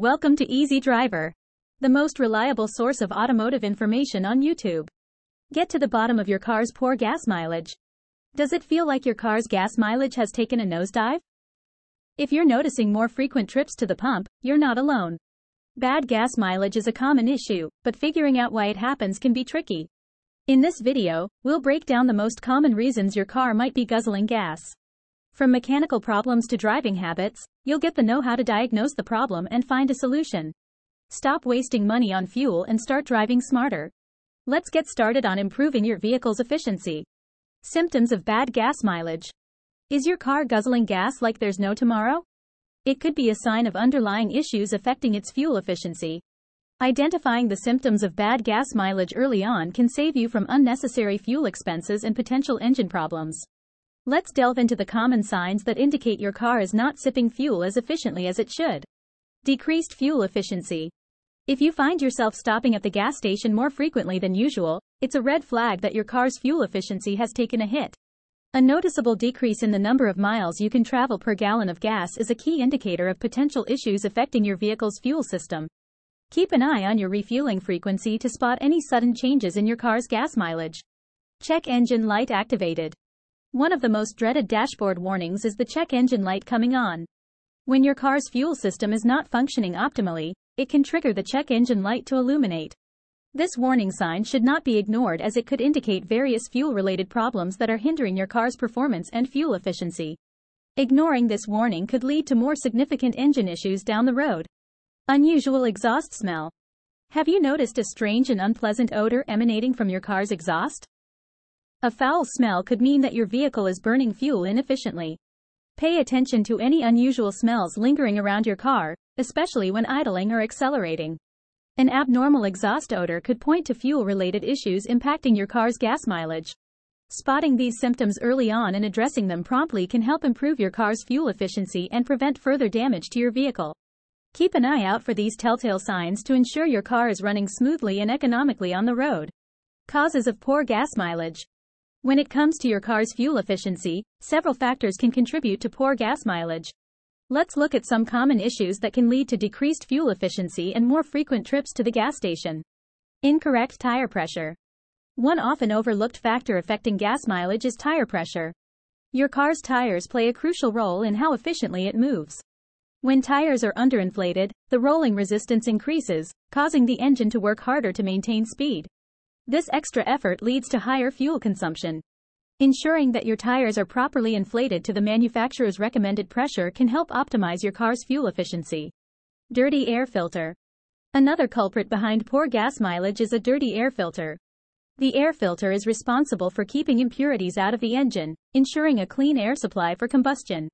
Welcome to Easy Driver, the most reliable source of automotive information on YouTube. Get to the bottom of your car's poor gas mileage. Does it feel like your car's gas mileage has taken a nosedive? If you're noticing more frequent trips to the pump, you're not alone. Bad gas mileage is a common issue, but figuring out why it happens can be tricky. In this video, we'll break down the most common reasons your car might be guzzling gas. From mechanical problems to driving habits, you'll get the know-how to diagnose the problem and find a solution. Stop wasting money on fuel and start driving smarter. Let's get started on improving your vehicle's efficiency. Symptoms of bad gas mileage. Is your car guzzling gas like there's no tomorrow? It could be a sign of underlying issues affecting its fuel efficiency. Identifying the symptoms of bad gas mileage early on can save you from unnecessary fuel expenses and potential engine problems. Let's delve into the common signs that indicate your car is not sipping fuel as efficiently as it should. Decreased fuel efficiency. If you find yourself stopping at the gas station more frequently than usual, it's a red flag that your car's fuel efficiency has taken a hit. A noticeable decrease in the number of miles you can travel per gallon of gas is a key indicator of potential issues affecting your vehicle's fuel system. Keep an eye on your refueling frequency to spot any sudden changes in your car's gas mileage. Check engine light activated. One of the most dreaded dashboard warnings is the check engine light coming on. When your car's fuel system is not functioning optimally, it can trigger the check engine light to illuminate. This warning sign should not be ignored as it could indicate various fuel-related problems that are hindering your car's performance and fuel efficiency. Ignoring this warning could lead to more significant engine issues down the road. Unusual exhaust smell. Have you noticed a strange and unpleasant odor emanating from your car's exhaust? A foul smell could mean that your vehicle is burning fuel inefficiently. Pay attention to any unusual smells lingering around your car, especially when idling or accelerating. An abnormal exhaust odor could point to fuel-related issues impacting your car's gas mileage. Spotting these symptoms early on and addressing them promptly can help improve your car's fuel efficiency and prevent further damage to your vehicle. Keep an eye out for these telltale signs to ensure your car is running smoothly and economically on the road. Causes of poor gas mileage. When it comes to your car's fuel efficiency, several factors can contribute to poor gas mileage. Let's look at some common issues that can lead to decreased fuel efficiency and more frequent trips to the gas station. Incorrect tire pressure. One often overlooked factor affecting gas mileage is tire pressure. Your car's tires play a crucial role in how efficiently it moves. When tires are underinflated, the rolling resistance increases, causing the engine to work harder to maintain speed. This extra effort leads to higher fuel consumption. Ensuring that your tires are properly inflated to the manufacturer's recommended pressure can help optimize your car's fuel efficiency. Dirty air filter. Another culprit behind poor gas mileage is a dirty air filter. The air filter is responsible for keeping impurities out of the engine, ensuring a clean air supply for combustion.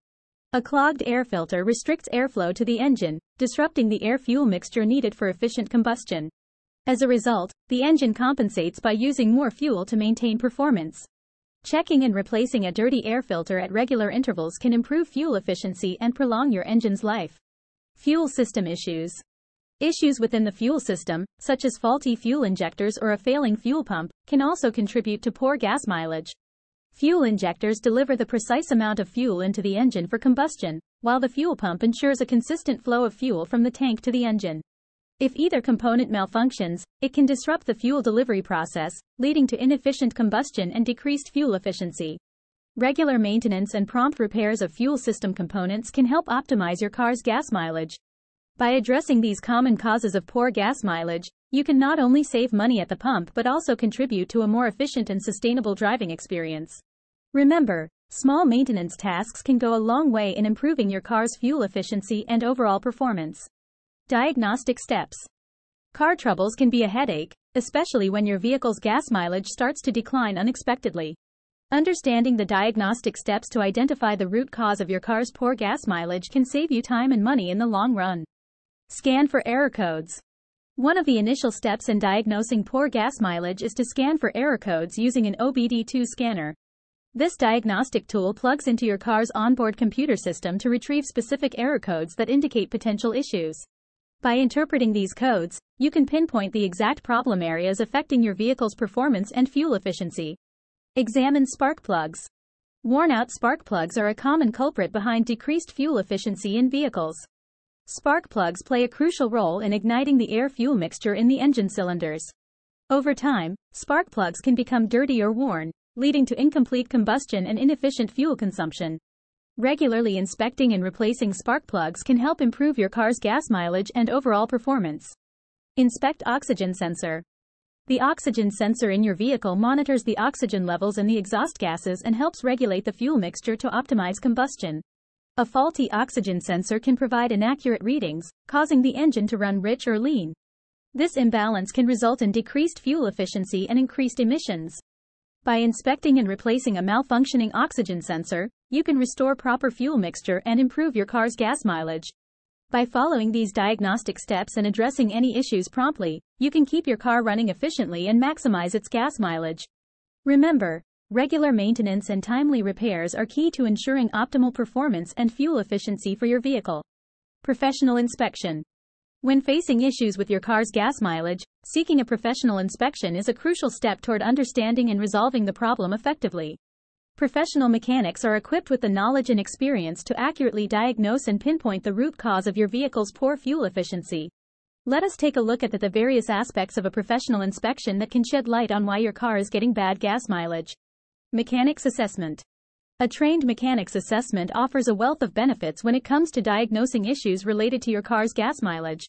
A clogged air filter restricts airflow to the engine, disrupting the air-fuel mixture needed for efficient combustion. As a result, the engine compensates by using more fuel to maintain performance. Checking and replacing a dirty air filter at regular intervals can improve fuel efficiency and prolong your engine's life. Fuel system issues. Issues within the fuel system, such as faulty fuel injectors or a failing fuel pump, can also contribute to poor gas mileage. Fuel injectors deliver the precise amount of fuel into the engine for combustion, while the fuel pump ensures a consistent flow of fuel from the tank to the engine. If either component malfunctions, it can disrupt the fuel delivery process, leading to inefficient combustion and decreased fuel efficiency. Regular maintenance and prompt repairs of fuel system components can help optimize your car's gas mileage. By addressing these common causes of poor gas mileage, you can not only save money at the pump but also contribute to a more efficient and sustainable driving experience. Remember, small maintenance tasks can go a long way in improving your car's fuel efficiency and overall performance. Diagnostic steps. Car troubles can be a headache, especially when your vehicle's gas mileage starts to decline unexpectedly. Understanding the diagnostic steps to identify the root cause of your car's poor gas mileage can save you time and money in the long run. Scan for error codes. One of the initial steps in diagnosing poor gas mileage is to scan for error codes using an OBD2 scanner. This diagnostic tool plugs into your car's onboard computer system to retrieve specific error codes that indicate potential issues. By interpreting these codes, you can pinpoint the exact problem areas affecting your vehicle's performance and fuel efficiency. Examine spark plugs. Worn-out spark plugs are a common culprit behind decreased fuel efficiency in vehicles. Spark plugs play a crucial role in igniting the air-fuel mixture in the engine cylinders. Over time, spark plugs can become dirty or worn, leading to incomplete combustion and inefficient fuel consumption. Regularly inspecting and replacing spark plugs can help improve your car's gas mileage and overall performance. Inspect oxygen sensor. The oxygen sensor in your vehicle monitors the oxygen levels in the exhaust gases and helps regulate the fuel mixture to optimize combustion. A faulty oxygen sensor can provide inaccurate readings, causing the engine to run rich or lean. This imbalance can result in decreased fuel efficiency and increased emissions. By inspecting and replacing a malfunctioning oxygen sensor, you can restore proper fuel mixture and improve your car's gas mileage. By following these diagnostic steps and addressing any issues promptly, you can keep your car running efficiently and maximize its gas mileage. Remember, regular maintenance and timely repairs are key to ensuring optimal performance and fuel efficiency for your vehicle. Professional inspection. When facing issues with your car's gas mileage, seeking a professional inspection is a crucial step toward understanding and resolving the problem effectively. Professional mechanics are equipped with the knowledge and experience to accurately diagnose and pinpoint the root cause of your vehicle's poor fuel efficiency. Let us take a look at the various aspects of a professional inspection that can shed light on why your car is getting bad gas mileage. Mechanic's assessment. A trained mechanic's assessment offers a wealth of benefits when it comes to diagnosing issues related to your car's gas mileage.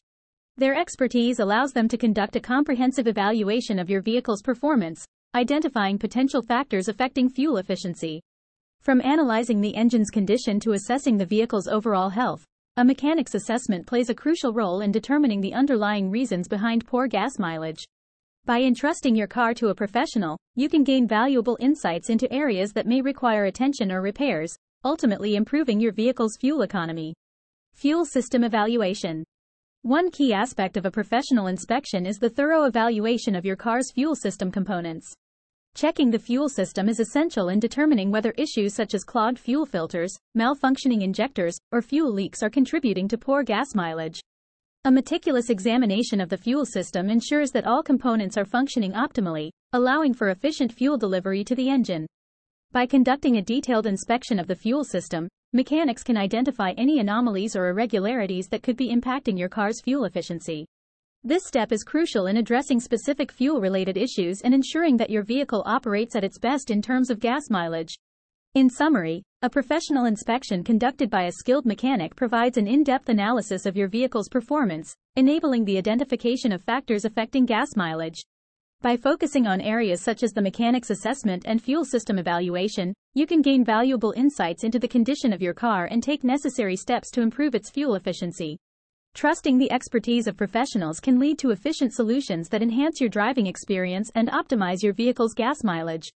Their expertise allows them to conduct a comprehensive evaluation of your vehicle's performance, identifying potential factors affecting fuel efficiency. From analyzing the engine's condition to assessing the vehicle's overall health, a mechanic's assessment plays a crucial role in determining the underlying reasons behind poor gas mileage. By entrusting your car to a professional, you can gain valuable insights into areas that may require attention or repairs, ultimately improving your vehicle's fuel economy. Fuel system evaluation. One key aspect of a professional inspection is the thorough evaluation of your car's fuel system components. Checking the fuel system is essential in determining whether issues such as clogged fuel filters, malfunctioning injectors, or fuel leaks are contributing to poor gas mileage. A meticulous examination of the fuel system ensures that all components are functioning optimally, allowing for efficient fuel delivery to the engine. By conducting a detailed inspection of the fuel system, mechanics can identify any anomalies or irregularities that could be impacting your car's fuel efficiency. This step is crucial in addressing specific fuel-related issues and ensuring that your vehicle operates at its best in terms of gas mileage. In summary, a professional inspection conducted by a skilled mechanic provides an in-depth analysis of your vehicle's performance, enabling the identification of factors affecting gas mileage. By focusing on areas such as the mechanic's assessment and fuel system evaluation, you can gain valuable insights into the condition of your car and take necessary steps to improve its fuel efficiency. Trusting the expertise of professionals can lead to efficient solutions that enhance your driving experience and optimize your vehicle's gas mileage.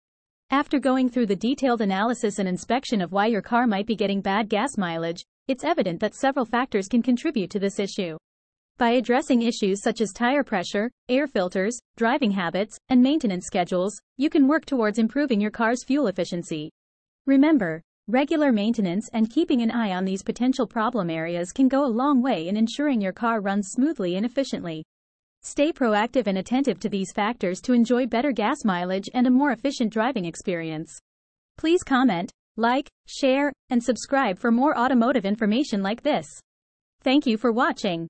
After going through the detailed analysis and inspection of why your car might be getting bad gas mileage, it's evident that several factors can contribute to this issue. By addressing issues such as tire pressure, air filters, driving habits, and maintenance schedules, you can work towards improving your car's fuel efficiency. Remember, regular maintenance and keeping an eye on these potential problem areas can go a long way in ensuring your car runs smoothly and efficiently. Stay proactive and attentive to these factors to enjoy better gas mileage and a more efficient driving experience. Please comment, like, share, and subscribe for more automotive information like this. Thank you for watching.